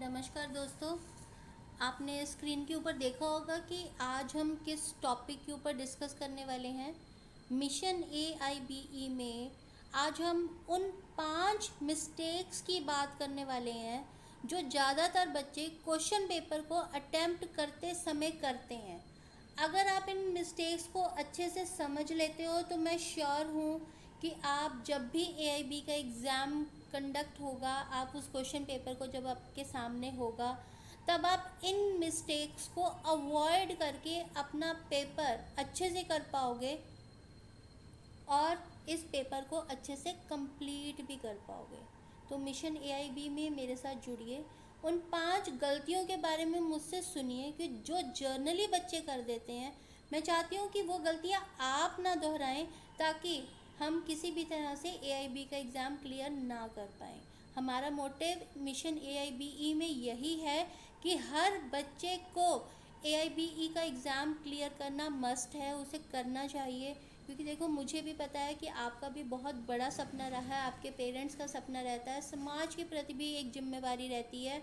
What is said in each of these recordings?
नमस्कार दोस्तों। आपने स्क्रीन के ऊपर देखा होगा कि आज हम किस टॉपिक के ऊपर डिस्कस करने वाले हैं। मिशन AIBE में आज हम उन 5 मिस्टेक्स की बात करने वाले हैं जो ज़्यादातर बच्चे क्वेश्चन पेपर को अटेम्प्ट करते समय करते हैं। अगर आप इन मिस्टेक्स को अच्छे से समझ लेते हो तो मैं श्योर हूँ कि आप जब भी AIB का एग्ज़ाम कंडक्ट होगा, आप उस क्वेश्चन पेपर को जब आपके सामने होगा, तब आप इन मिस्टेक्स को अवॉइड करके अपना पेपर अच्छे से कर पाओगे और इस पेपर को अच्छे से कंप्लीट भी कर पाओगे। तो मिशन AIB में मेरे साथ जुड़िए, उन 5 गलतियों के बारे में मुझसे सुनिए कि जो जर्नली बच्चे कर देते हैं। मैं चाहती हूँ कि वो गलतियाँ आप ना दोहराएं ताकि हम किसी भी तरह से AIB का एग्ज़ाम क्लियर ना कर पाएँ। हमारा मोटिव मिशन AIBE में यही है कि हर बच्चे को AIBE का एग्ज़ाम क्लियर करना मस्ट है, उसे करना चाहिए। क्योंकि देखो, मुझे भी पता है कि आपका भी बहुत बड़ा सपना रहा है, आपके पेरेंट्स का सपना रहता है, समाज के प्रति भी एक जिम्मेवारी रहती है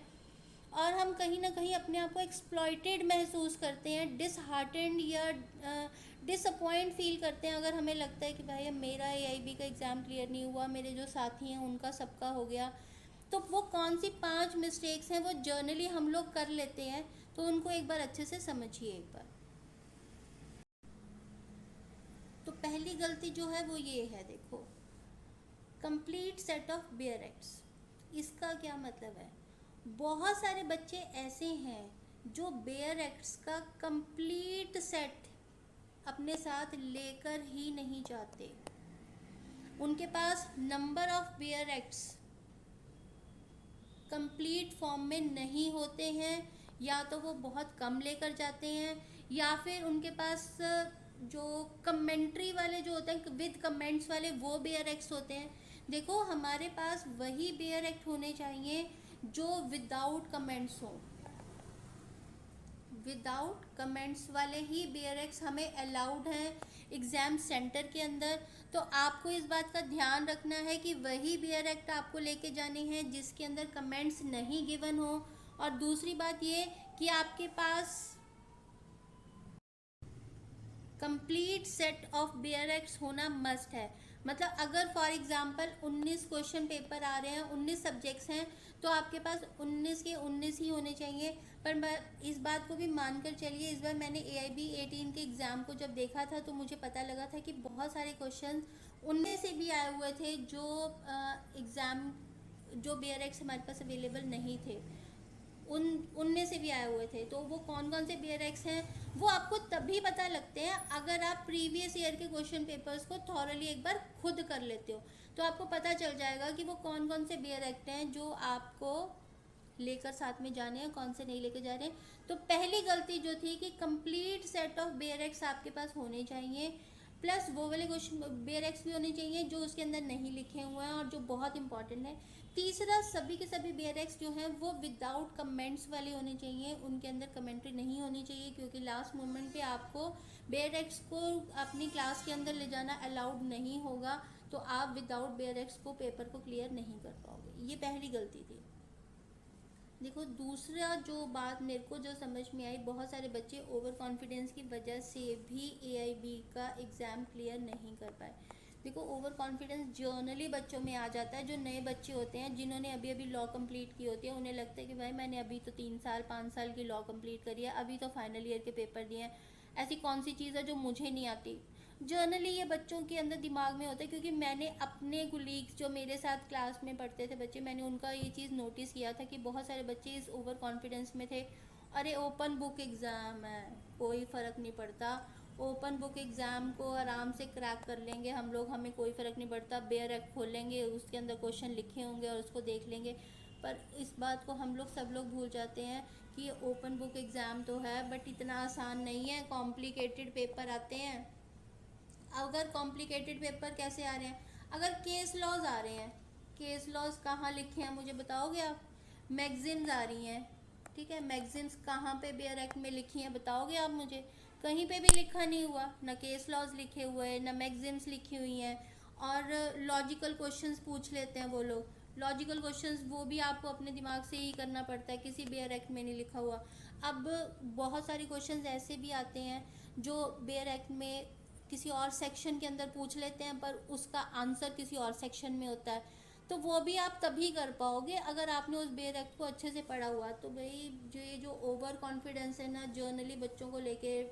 और हम कहीं ना कहीं अपने आप को एक्सप्लॉइटेड महसूस करते हैं, डिसहार्टेंड या डिसअपॉइंट फील करते हैं अगर हमें लगता है कि भाई मेरा AIB का एग्ज़ाम क्लियर नहीं हुआ, मेरे जो साथी हैं उनका सबका हो गया। तो वो कौन सी 5 मिस्टेक्स हैं वो जर्नली हम लोग कर लेते हैं, तो उनको एक बार अच्छे से समझिए एक बार। तो पहली गलती जो है वो ये है, देखो, complete set of bare acts. इसका क्या मतलब है? बहुत सारे बच्चे ऐसे हैं जो बेयर एक्ट्स का कंप्लीट सेट अपने साथ लेकर ही नहीं जाते। उनके पास number of bare acts complete form में नहीं होते हैं, या तो वो बहुत कम लेकर जाते हैं, या फिर उनके पास जो कमेंट्री वाले जो होते हैं विद कमेंट्स वाले वो बेयर एक्ट्स होते हैं। देखो, हमारे पास वही बेयर एक्ट होने चाहिए जो विदाउट कमेंट्स हो। विदाउट कमेंट्स वाले ही बेयर एक्ट्स हमें अलाउड हैं एग्ज़ाम सेंटर के अंदर। तो आपको इस बात का ध्यान रखना है कि वही बेयर एक्ट आपको लेके जाने हैं जिसके अंदर कमेंट्स नहीं गिवन हो। और दूसरी बात ये कि आपके पास complete set of bare acts होना मस्ट है। मतलब अगर फॉर एग्जांपल 19 क्वेश्चन पेपर आ रहे हैं, 19 सब्जेक्ट्स हैं, तो आपके पास 19 के 19 ही होने चाहिए। पर मैं इस बात को भी मानकर चलिए, इस बार मैंने AIB 18 के एग्ज़ाम को जब देखा था तो मुझे पता लगा था कि बहुत सारे क्वेश्चन उनमें से भी आए हुए थे जो एग्ज़ाम जो बेयर एक्ट्स हमारे पास अवेलेबल नहीं थे, उनमें से भी आए हुए थे। तो वो कौन कौन से बेयर एक्स हैं वो आपको तभी पता लगते हैं अगर आप प्रीवियस ईयर के क्वेश्चन पेपर्स को थॉरली एक बार खुद कर लेते हो। तो आपको पता चल जाएगा कि वो कौन कौन से बेयर एक्ट हैं जो आपको लेकर साथ में जाने हैं, कौन से नहीं लेकर जा रहे हैं। तो पहली गलती जो थी कि complete set of bare acts आपके पास होने चाहिए, प्लस वो वाले क्वेश्चन बेयर एक्ट्स भी होने चाहिए जो उसके अंदर नहीं लिखे हुए हैं और जो बहुत इंपॉर्टेंट है। तीसरा, सभी के सभी बेयर एक्ट्स जो हैं वो विदाउट कमेंट्स वाले होने चाहिए, उनके अंदर कमेंट्री नहीं होनी चाहिए, क्योंकि लास्ट मोमेंट पे आपको बेयर एक्ट्स को अपनी क्लास के अंदर ले जाना अलाउड नहीं होगा। तो आप विदाउट बेयर एक्ट्स को पेपर को क्लियर नहीं कर पाओगे। ये पहली गलती थी। देखो, दूसरा जो बात मेरे को जो समझ में आई, बहुत सारे बच्चे ओवर कॉन्फिडेंस की वजह से भी AIB का एग्ज़ाम क्लियर नहीं कर पाए। देखो, ओवर कॉन्फिडेंस जर्नली बच्चों में आ जाता है। जो नए बच्चे होते हैं जिन्होंने अभी अभी लॉ कंप्लीट की होती है, उन्हें लगता है कि भाई मैंने अभी तो 3 साल 5 साल की लॉ कंप्लीट करी है, अभी तो फाइनल ईयर के पेपर दिए हैं, ऐसी कौन सी चीज़ है जो मुझे नहीं आती। जर्नली ये बच्चों के अंदर दिमाग में होता है, क्योंकि मैंने अपने कुलीग्स जो मेरे साथ क्लास में पढ़ते थे बच्चे, मैंने उनका ये चीज़ नोटिस किया था कि बहुत सारे बच्चे इस ओवर कॉन्फिडेंस में थे। अरे ओपन बुक एग्ज़ाम है, कोई फ़र्क नहीं पड़ता, ओपन बुक एग्ज़ाम को आराम से क्रैक कर लेंगे हम लोग, हमें कोई फ़र्क नहीं पड़ता, बेयर एक्ट खोलेंगे, उसके अंदर क्वेश्चन लिखे होंगे और उसको देख लेंगे। पर इस बात को हम लोग सब लोग भूल जाते हैं कि ये ओपन बुक एग्ज़ाम तो है बट इतना आसान नहीं है, कॉम्प्लिकेटेड पेपर आते हैं। अगर कॉम्प्लिकेटेड पेपर कैसे आ रहे हैं? अगर केस लॉज आ रहे हैं, केस लॉज कहाँ लिखे हैं मुझे बताओगे आप? मैगजीन्स आ रही हैं, ठीक है, मैगजीन्स कहाँ पे बेयर एक्ट में लिखी हैं बताओगे आप मुझे? कहीं पे भी लिखा नहीं हुआ, ना केस लॉज लिखे हुए हैं, ना मैगजीन्स लिखी हुई हैं। और लॉजिकल क्वेश्चंस पूछ लेते हैं वो लोग, लॉजिकल क्वेश्चंस वो भी आपको अपने दिमाग से ही करना पड़ता है, किसी बेयर एक्ट में नहीं लिखा हुआ। अब बहुत सारे क्वेश्चंस ऐसे भी आते हैं जो बेयर एक्ट में किसी और सेक्शन के अंदर पूछ लेते हैं, पर उसका आंसर किसी और सेक्शन में होता है। तो वो भी आप तभी कर पाओगे अगर आपने उस बेयर एक्ट को अच्छे से पढ़ा हुआ। तो भाई जो ओवर कॉन्फिडेंस है ना, जर्नली बच्चों को लेके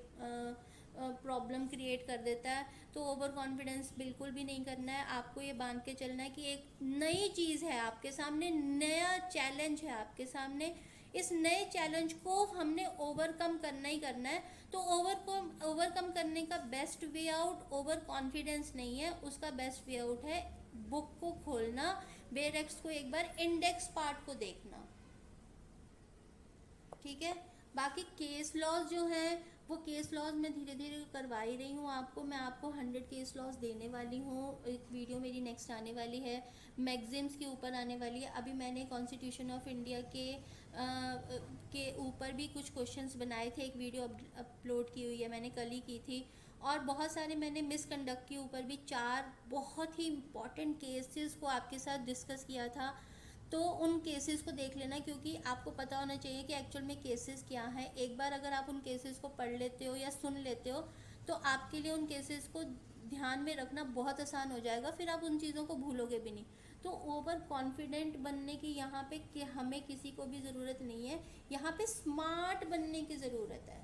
प्रॉब्लम क्रिएट कर देता है। तो ओवर कॉन्फिडेंस बिल्कुल भी नहीं करना है। आपको ये बांध के चलना है कि एक नई चीज़ है आपके सामने, नया चैलेंज है आपके सामने, इस नए चैलेंज को हमने ओवरकम करना ही करना है। तो ओवरकम करने का best way out over confidence नहीं है, उसका बेस्ट वे आउट है बुक को खोलना, बेरेक्स को एक बार इंडेक्स पार्ट को देखना। ठीक है। बाकी केस लॉज जो हैं वो केस लॉज मैं धीरे धीरे करवा ही रही हूँ आपको। मैं आपको 100 केस लॉज देने वाली हूँ। एक वीडियो मेरी नेक्स्ट आने वाली है, मैगजिम्स के ऊपर आने वाली है। अभी मैंने कॉन्स्टिट्यूशन ऑफ इंडिया के ऊपर भी कुछ क्वेश्चंस बनाए थे, एक वीडियो अपलोड की हुई है, मैंने कल ही की थी। और बहुत सारे मैंने मिसकंडक्ट के ऊपर भी 4 बहुत ही इंपॉर्टेंट केसेस को आपके साथ डिस्कस किया था। तो उन केसेस को देख लेना, क्योंकि आपको पता होना चाहिए कि एक्चुअल में केसेस क्या हैं। एक बार अगर आप उन केसेस को पढ़ लेते हो या सुन लेते हो तो आपके लिए उन केसेस को ध्यान में रखना बहुत आसान हो जाएगा, फिर आप उन चीज़ों को भूलोगे भी नहीं। तो ओवर कॉन्फिडेंट बनने की यहाँ पे कि हमें किसी को भी ज़रूरत नहीं है, यहाँ पे स्मार्ट बनने की ज़रूरत है।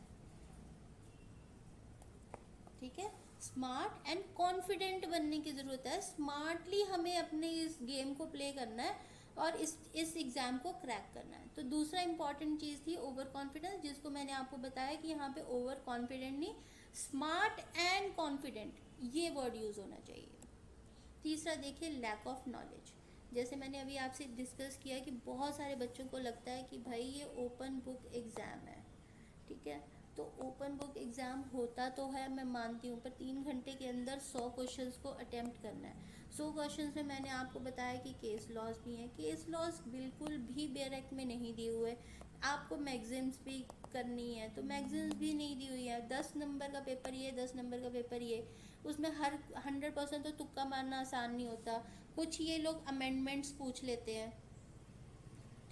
ठीक है, स्मार्ट एंड कॉन्फिडेंट बनने की ज़रूरत है। स्मार्टली हमें अपने इस गेम को प्ले करना है और इस एग्ज़ाम को क्रैक करना है। तो दूसरा इंपॉर्टेंट चीज़ थी ओवर कॉन्फिडेंस, जिसको मैंने आपको बताया कि यहाँ पे ओवर कॉन्फिडेंट नहीं, स्मार्ट एंड कॉन्फिडेंट ये वर्ड यूज़ होना चाहिए। तीसरा देखिए लैक ऑफ नॉलेज। जैसे मैंने अभी आपसे डिस्कस किया कि बहुत सारे बच्चों को लगता है कि भाई ये ओपन बुक एग्ज़ाम है। ठीक है, तो ओपन बुक एग्ज़ाम होता तो है, मैं मानती हूँ, पर 3 घंटे के अंदर 100 क्वेश्चंस को अटेम्प्ट करना है। 100 क्वेश्चंस में मैंने आपको बताया कि केस लॉस भी हैं। केस लॉस बिल्कुल भी बेयर एक्ट में नहीं दिए हुए। आपको मैगजिम्स भी करनी है तो मैगजिम्स भी नहीं दी हुई है। 10 नंबर का पेपर ये, 10 नंबर का पेपर ये, उसमें हर 100% तो तुक्का मारना आसान नहीं होता। कुछ ये लोग अमेंडमेंट्स पूछ लेते हैं।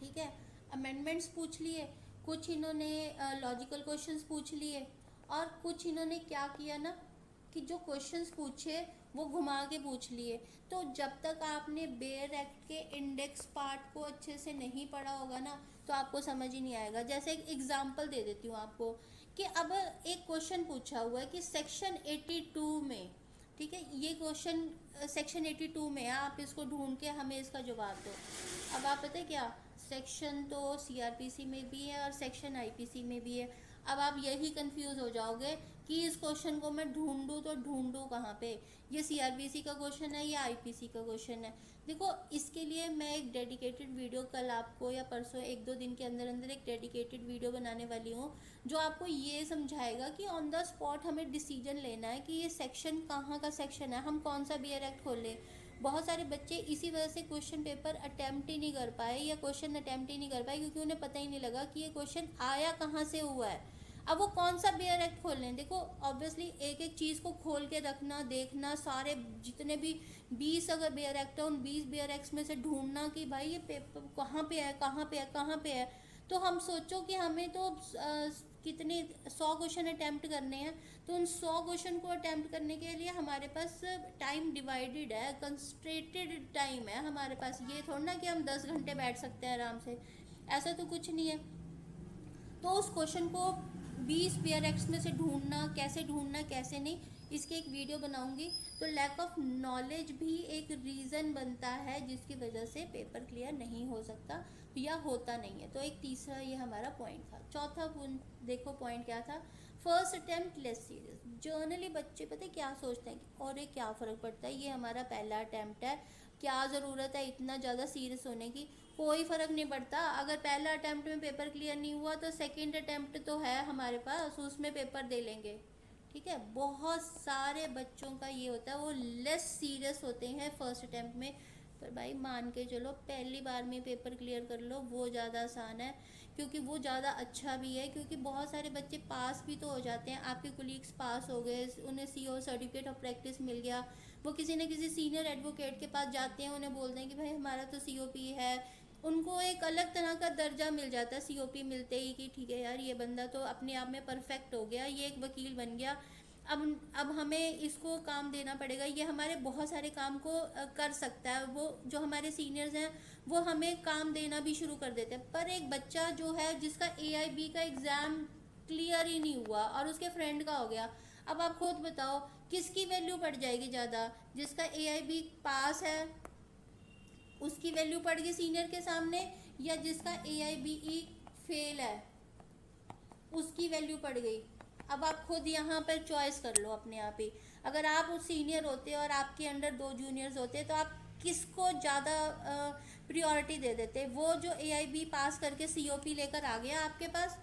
ठीक है, अमेंडमेंट्स पूछ लिए, कुछ इन्होंने लॉजिकल क्वेश्चंस पूछ लिए, और कुछ इन्होंने क्या किया ना कि जो क्वेश्चंस पूछे वो घुमा के पूछ लिए। तो जब तक आपने बेयर एक्ट के इंडेक्स पार्ट को अच्छे से नहीं पढ़ा होगा ना तो आपको समझ ही नहीं आएगा। जैसे एक एग्जांपल दे देती हूँ आपको कि अब एक क्वेश्चन पूछा हुआ है कि सेक्शन 82 में, ठीक है, ये क्वेश्चन सेक्शन 82 में है, आप इसको ढूंढ के हमें इसका जवाब दो। अब आप पता है क्या, सेक्शन तो सीआरपीसी में भी है और सेक्शन आईपीसी में भी है। अब आप यही कंफ्यूज हो जाओगे कि इस क्वेश्चन को मैं ढूंढूं तो ढूंढूं कहाँ पे, ये सीआरपीसी का क्वेश्चन है या आईपीसी का क्वेश्चन है। देखो, इसके लिए मैं एक डेडिकेटेड वीडियो कल आपको या परसों 1-2 दिन के अंदर अंदर एक डेडिकेटेड वीडियो बनाने वाली हूँ जो आपको ये समझाएगा कि ऑन द स्पॉट हमें डिसीजन लेना है कि ये सेक्शन कहाँ का सेक्शन है, हम कौन सा बेयर एक्ट खोलें। बहुत सारे बच्चे इसी वजह से क्वेश्चन पेपर अटैम्प्ट ही नहीं कर पाए या क्वेश्चन अटैम्प्ट ही नहीं कर पाए, क्योंकि उन्हें पता ही नहीं लगा कि ये क्वेश्चन आया कहाँ से हुआ है। अब वो कौन सा बेयर एक्ट खोल लें। देखो, ऑब्वियसली एक एक चीज़ को खोल के रखना, देखना, सारे जितने भी 20 अगर बेयर एक्ट है उन 20 बेयर एक्ट्स में से ढूंढना कि भाई ये पेपर कहाँ पे है, कहाँ पे है, कहाँ पे है। तो हम सोचो कि हमें तो कितने 100 क्वेश्चन अटैम्प्ट करने हैं, तो उन 100 क्वेश्चन को अटैम्प्ट करने के लिए हमारे पास टाइम डिवाइडेड है, कंस्ट्रेटेड टाइम है हमारे पास। ये थोड़ा ना कि हम 10 घंटे बैठ सकते हैं आराम से, ऐसा तो कुछ नहीं है। तो उस क्वेश्चन को 20 बेयर एक्ट्स में से ढूंढना, कैसे नहीं, इसकी एक वीडियो बनाऊंगी। तो लैक ऑफ नॉलेज भी एक रीज़न बनता है जिसकी वजह से पेपर क्लियर नहीं हो सकता या होता नहीं है। तो एक तीसरा ये हमारा पॉइंट था। चौथा देखो पॉइंट क्या था, first attempt less serious. Generally बच्चे पता है क्या सोचते हैं कि और क्या फ़र्क पड़ता है, ये हमारा पहला अटैम्प्ट है, क्या ज़रूरत है इतना ज़्यादा सीरियस होने की। कोई फ़र्क नहीं पड़ता, अगर पहला अटैम्प्ट में पेपर क्लियर नहीं हुआ तो सेकंड अटैम्प्ट तो है हमारे पास, उसमें पेपर दे लेंगे। ठीक है, बहुत सारे बच्चों का ये होता है, वो लेस सीरियस होते हैं फर्स्ट अटैम्प्ट में। पर भाई मान के चलो पहली बार में पेपर क्लियर कर लो, वो ज़्यादा आसान है, क्योंकि वो ज़्यादा अच्छा भी है, क्योंकि बहुत सारे बच्चे पास भी तो हो जाते हैं। आपके कोलीग्स पास हो गए, उन्हें CO सर्टिफिकेट ऑफ प्रैक्टिस मिल गया, वो किसी न किसी सीनियर एडवोकेट के पास जाते हैं, उन्हें बोलते हैं कि भाई हमारा तो COP है, उनको एक अलग तरह का दर्जा मिल जाता है COP मिलते ही, कि ठीक है यार ये बंदा तो अपने आप में परफेक्ट हो गया, ये एक वकील बन गया। अब हमें इसको काम देना पड़ेगा, ये हमारे बहुत सारे काम को कर सकता है। वो जो हमारे सीनियर्स हैं वो हमें काम देना भी शुरू कर देते हैं। पर एक बच्चा जो है जिसका AIB का एग्ज़ाम क्लियर ही नहीं हुआ और उसके फ्रेंड का हो गया, अब आप खुद बताओ किसकी वैल्यू बढ़ जाएगी ज़्यादा? जिसका AIB पास है उसकी वैल्यू पड़ गई सीनियर के सामने, या जिसका AIBE फेल है उसकी वैल्यू पड़ गई? अब आप खुद यहाँ पर चॉइस कर लो अपने आप ही। अगर आप उस सीनियर होते और आपके अंडर 2 जूनियर्स होते तो आप किसको ज़्यादा प्रायोरिटी दे देते? वो जो AIB पास करके COP लेकर आ गया आपके पास,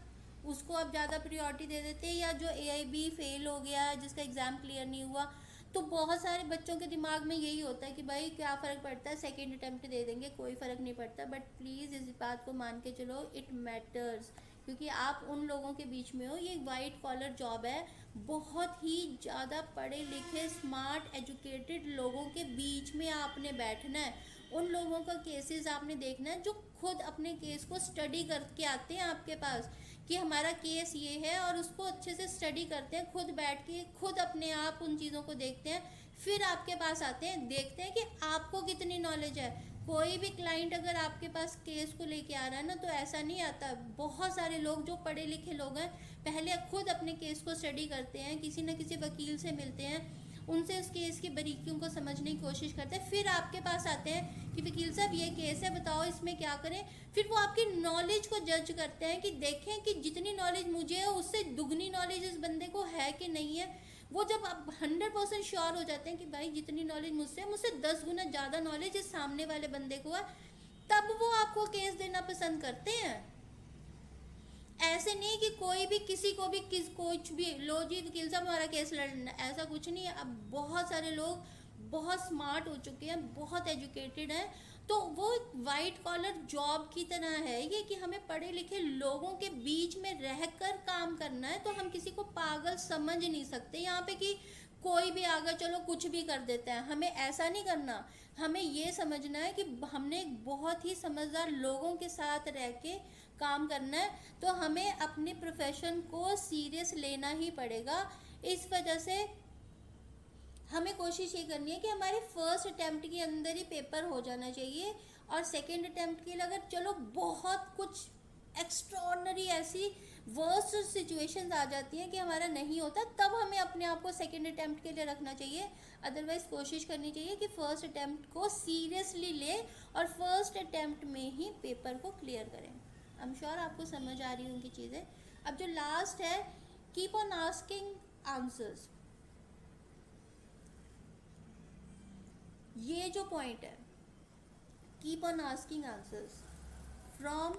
उसको आप ज़्यादा प्रायोरिटी दे देते, या जो AIB फेल हो गया जिसका एग्ज़ाम क्लियर नहीं हुआ? तो बहुत सारे बच्चों के दिमाग में यही होता है कि भाई क्या फ़र्क पड़ता है, सेकेंड अटैम्प्ट दे देंगे, कोई फ़र्क नहीं पड़ता। बट प्लीज़ इस बात को मान के चलो, इट मैटर्स, क्योंकि आप उन लोगों के बीच में हो, ये वाइट कॉलर जॉब है, बहुत ही ज़्यादा पढ़े लिखे स्मार्ट एजुकेटेड लोगों के बीच में आपने बैठना है। उन लोगों का केसेस आपने देखना है जो खुद अपने केस को स्टडी करके आते हैं आपके पास, कि हमारा केस ये है, और उसको अच्छे से स्टडी करते हैं, खुद बैठ के खुद अपने आप उन चीज़ों को देखते हैं, फिर आपके पास आते हैं, देखते हैं कि आपको कितनी नॉलेज है। कोई भी क्लाइंट अगर आपके पास केस को लेके आ रहा है ना, तो ऐसा नहीं आता। बहुत सारे लोग जो पढ़े लिखे लोग हैं पहले खुद अपने केस को स्टडी करते हैं, किसी न किसी वकील से मिलते हैं, उनसे उस केस की बारीकियों को समझने की कोशिश करते हैं, फिर आपके पास आते हैं कि वकील साहब ये केस है, बताओ इसमें क्या करें। फिर वो आपकी नॉलेज को जज करते हैं कि देखें कि जितनी नॉलेज मुझे है उससे दुगनी नॉलेज इस बंदे को है कि नहीं है। वो जब आप 100% श्योर हो जाते हैं कि भाई जितनी नॉलेज मुझसे 10 गुना ज़्यादा नॉलेज इस सामने वाले बंदे को है, तब वो आपको केस देना पसंद करते हैं। ऐसे नहीं कि कोई भी किसी को भी कुछ भी लो जी वकील साहब हमारा केस लड़ना, ऐसा कुछ नहीं है। अब बहुत सारे लोग बहुत स्मार्ट हो चुके हैं, बहुत एजुकेटेड हैं, तो वो वाइट कॉलर जॉब की तरह है ये, कि हमें पढ़े लिखे लोगों के बीच में रहकर काम करना है। तो हम किसी को पागल समझ नहीं सकते यहाँ पे कि कोई भी आगे चलो कुछ भी कर देता है, हमें ऐसा नहीं करना। हमें ये समझना है कि हमने बहुत ही समझदार लोगों के साथ रह के काम करना है, तो हमें अपने प्रोफेशन को सीरियस लेना ही पड़ेगा। इस वजह से हमें कोशिश ये करनी है कि हमारे फर्स्ट अटैम्प्ट के अंदर ही पेपर हो जाना चाहिए, और सेकेंड अटैम्प्ट के लिए अगर चलो बहुत कुछ एक्स्ट्रॉर्डनरी ऐसी वर्स्ट सिचुएशंस आ जाती हैं कि हमारा नहीं होता, तब हमें अपने आप को सेकेंड अटैम्प्ट के लिए रखना चाहिए। अदरवाइज़ कोशिश करनी चाहिए कि फ़र्स्ट अटैम्प्ट को सीरियसली ले और फर्स्ट अटैम्प्ट में ही पेपर को क्लियर करें। आई एम श्योर आपको समझ आ रही होंगी चीज़ें। अब जो लास्ट है, कीप ऑन आस्किंग आंसर्स। ये जो पॉइंट है, keep on asking answers from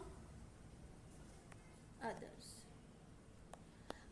others.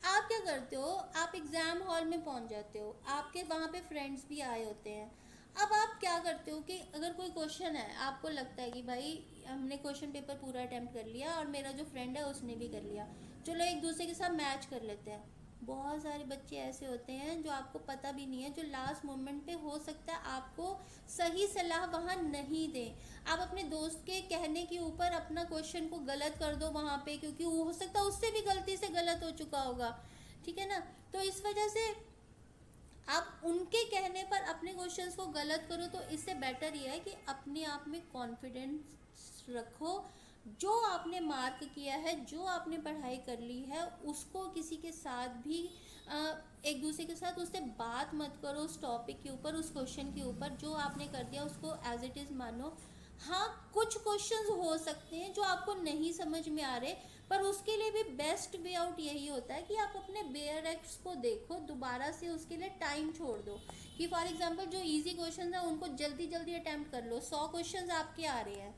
आप क्या करते हो, आप एग्ज़ाम हॉल में पहुंच जाते हो, आपके वहाँ पे फ्रेंड्स भी आए होते हैं। अब आप क्या करते हो कि अगर कोई क्वेश्चन है, आपको लगता है कि भाई हमने क्वेश्चन पेपर पूरा अटैम्प्ट कर लिया और मेरा जो फ्रेंड है उसने भी कर लिया, चलो एक दूसरे के साथ मैच कर लेते हैं। बहुत सारे बच्चे ऐसे होते हैं जो आपको पता भी नहीं है, जो लास्ट मोमेंट पे हो सकता है आपको सही सलाह वहाँ नहीं दें। आप अपने दोस्त के कहने के ऊपर अपना क्वेश्चन को गलत कर दो वहाँ पे, क्योंकि वो हो सकता है उससे भी गलती से गलत हो चुका होगा, ठीक है ना। तो इस वजह से आप उनके कहने पर अपने क्वेश्चंस को गलत करो, तो इससे बेटर ये है कि अपने आप में कॉन्फिडेंस रखो। जो आपने मार्क किया है, जो आपने पढ़ाई कर ली है, उसको किसी के साथ भी एक दूसरे के साथ उससे बात मत करो उस टॉपिक के ऊपर, उस क्वेश्चन के ऊपर। जो आपने कर दिया उसको एज इट इज़ मानो। हाँ, कुछ क्वेश्चंस हो सकते हैं जो आपको नहीं समझ में आ रहे, पर उसके लिए भी बेस्ट वे आउट यही होता है कि आप अपने बेयर एक्ट्स को देखो, दोबारा से उसके लिए टाइम छोड़ दो। कि फॉर एग्जांपल जो इजी क्वेश्चंस हैं उनको जल्दी जल्दी अटैम्प्ट कर लो। 100 क्वेश्चंस आपके आ रहे हैं,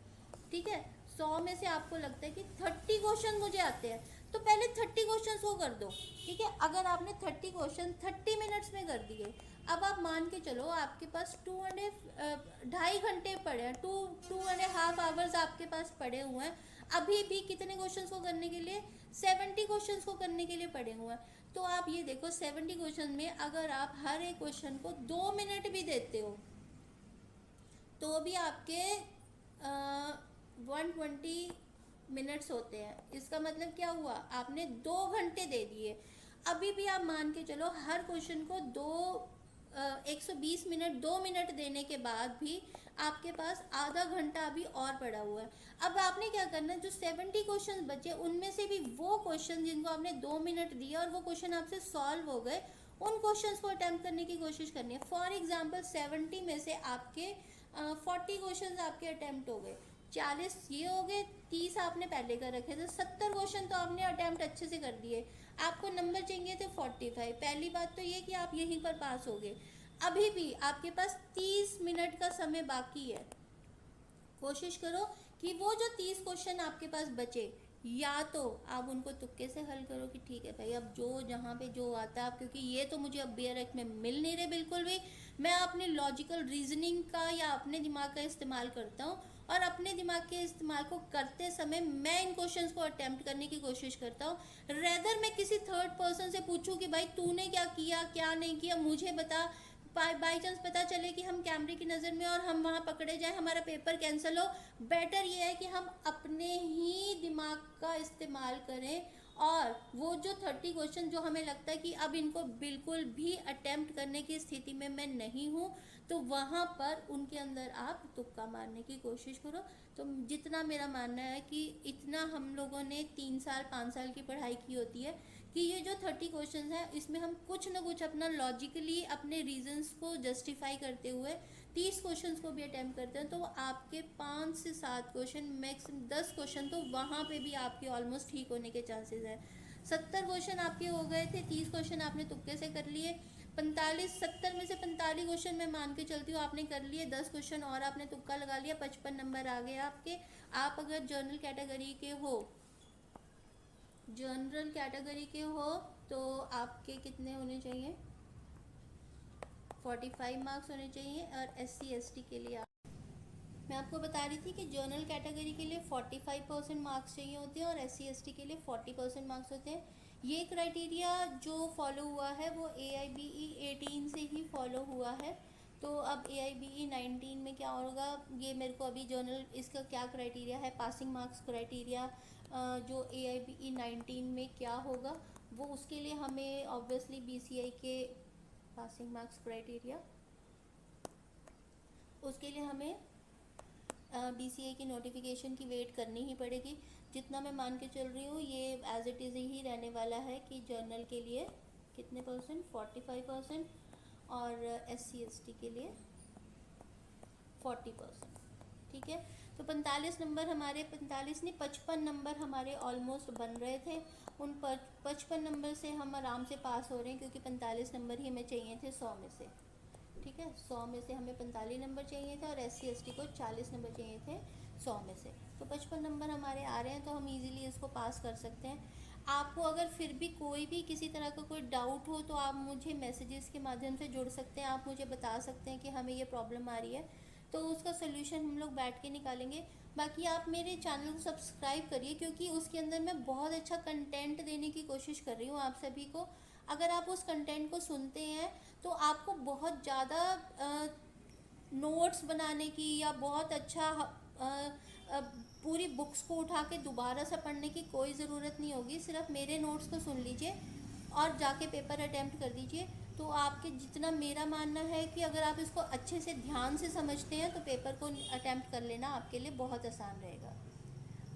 ठीक है, 100 में से आपको लगता है कि 30 क्वेश्चन मुझे आते हैं, तो पहले 30 क्वेश्चन को कर दो, ठीक है। अगर आपने 30 क्वेश्चन 30 मिनट्स में कर दिए, अब आप मान के चलो आपके पास 2.5 घंटे पड़े हैं, 2.5 आवर्स आपके पास पड़े हुए हैं, अभी भी कितने क्वेश्चंस को करने के लिए, 70 क्वेश्चंस को करने के लिए पड़े हुए हैं। तो आप ये देखो 70 क्वेश्चन में अगर आप हर एक क्वेश्चन को 2 मिनट भी देते हो तो भी आपके 120 मिनट्स होते हैं। इसका मतलब क्या हुआ, आपने 2 घंटे दे दिए। अभी भी आप मान के चलो हर क्वेश्चन को 120 मिनट 2 मिनट देने के बाद भी आपके पास आधा घंटा अभी और पड़ा हुआ है। अब आपने क्या करना है, जो 70 क्वेश्चन बचे उनमें से भी वो क्वेश्चन जिनको आपने 2 मिनट दिया और वो क्वेश्चन आपसे सॉल्व हो गए, उन क्वेश्चंस को अटेम्प्ट करने की कोशिश करनी है। फॉर एग्जांपल 70 में से आपके 40 क्वेश्चन आपके अटेम्प्ट हो गए, 40 ये हो गए, 30 आपने पहले कर रखे थे, 70 क्वेश्चन तो आपने अटेम्प्ट अच्छे से कर दिए। आपको नंबर चाहिए थे 45। पहली बात तो ये कि आप यहीं पर पास हो गए। अभी भी आपके पास 30 मिनट का समय बाकी है। कोशिश करो कि वो जो 30 क्वेश्चन आपके पास बचे, या तो आप उनको तुक्के से हल करो कि ठीक है भाई अब जो जहाँ पे जो आता है, क्योंकि ये तो मुझे अब BREC में मिल नहीं रहे बिल्कुल भी। मैं अपने लॉजिकल रीजनिंग का या अपने दिमाग का इस्तेमाल करता हूँ, और अपने दिमाग के इस्तेमाल को करते समय मैं इन क्वेश्चंस को अटेम्प्ट करने की कोशिश करता हूँ। रेदर मैं किसी थर्ड पर्सन से पूछूं कि भाई तूने क्या किया क्या नहीं किया, मुझे बता। बाई चांस पता चले कि हम कैमरे की नज़र में और हम वहाँ पकड़े जाए, हमारा पेपर कैंसिल हो, बेटर ये है कि हम अपने ही दिमाग का इस्तेमाल करें। और वो जो 30 क्वेश्चन जो हमें लगता है कि अब इनको बिल्कुल भी अटेम्प्ट करने की स्थिति में मैं नहीं हूँ, तो वहाँ पर उनके अंदर आप तुक्का मारने की कोशिश करो। तो जितना मेरा मानना है कि इतना हम लोगों ने 3 साल 5 साल की पढ़ाई की होती है कि ये जो 30 क्वेश्चन हैं इसमें हम कुछ ना कुछ अपना लॉजिकली अपने रीजंस को जस्टिफाई करते हुए 30 क्वेश्चंस को भी अटेम्प्ट करते हैं, तो आपके 5 से 7 क्वेश्चन मैक्सिमम 10 क्वेश्चन तो वहाँ पे भी आपके ऑलमोस्ट ठीक होने के चांसेस हैं। 70 क्वेश्चन आपके हो गए थे, 30 क्वेश्चन आपने तुक्के से कर लिए, 70 में से 45 क्वेश्चन मैं मान के चलती हूँ आपने कर लिए, 10 क्वेश्चन और आपने तुक्का लगा लिया, 55 नंबर आ गए आपके। आप अगर जनरल कैटेगरी के हो तो आपके कितने होने चाहिए, 45 मार्क्स होने चाहिए। और SC ST के लिए मैं आपको बता रही थी कि जनरल कैटेगरी के लिए 45% मार्क्स चाहिए होते हैं और SC ST के लिए 40% मार्क्स होते हैं। ये क्राइटेरिया जो फॉलो हुआ है वो AIBE 18 से ही फॉलो हुआ है। तो अब AIBE 19 में क्या होगा, ये मेरे को अभी जनरल इसका क्या क्राइटेरिया है, पासिंग मार्क्स क्राइटेरिया जो AIBE 19 में क्या होगा, वो उसके लिए हमें ऑब्वियसली BCI के पासिंग मार्क्स क्राइटेरिया, उसके लिए हमें BCI की नोटिफिकेशन की वेट करनी ही पड़ेगी। जितना मैं मान के चल रही हूँ ये एज इट इज़ ही रहने वाला है कि जर्नल के लिए कितने परसेंट, 45%, और SC ST के लिए 40%। ठीक है, तो 45 नंबर हमारे, 45 नहीं 55 नंबर हमारे ऑलमोस्ट बन रहे थे। उन 55 नंबर से हम आराम से पास हो रहे हैं, क्योंकि 45 नंबर ही हमें चाहिए थे 100 में से। ठीक है, 100 में से हमें 45 नंबर चाहिए थे और SC ST को 40 नंबर चाहिए थे 100 में से। तो 55 नंबर हमारे आ रहे हैं, तो हम इजीली इसको पास कर सकते हैं। आपको अगर फिर भी कोई भी किसी तरह का कोई डाउट हो तो आप मुझे मैसेजेस के माध्यम से जुड़ सकते हैं, आप मुझे बता सकते हैं कि हमें ये प्रॉब्लम आ रही है, तो उसका सोल्यूशन हम लोग बैठ के निकालेंगे। बाकी आप मेरे चैनल को सब्सक्राइब करिए, क्योंकि उसके अंदर मैं बहुत अच्छा कंटेंट देने की कोशिश कर रही हूँ आप सभी को। अगर आप उस कंटेंट को सुनते हैं तो आपको बहुत ज़्यादा नोट्स बनाने की या बहुत अच्छा पूरी बुक्स को उठा के दोबारा से पढ़ने की कोई ज़रूरत नहीं होगी। सिर्फ मेरे नोट्स को सुन लीजिए और जाके पेपर अटेम्प्ट कर दीजिए। तो आपके जितना मेरा मानना है कि अगर आप इसको अच्छे से ध्यान से समझते हैं तो पेपर को अटेम्प्ट कर लेना आपके लिए बहुत आसान रहेगा।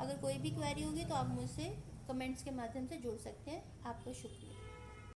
अगर कोई भी क्वेरी होगी तो आप मुझसे कमेंट्स के माध्यम से जुड़ सकते हैं। आपका शुक्रिया।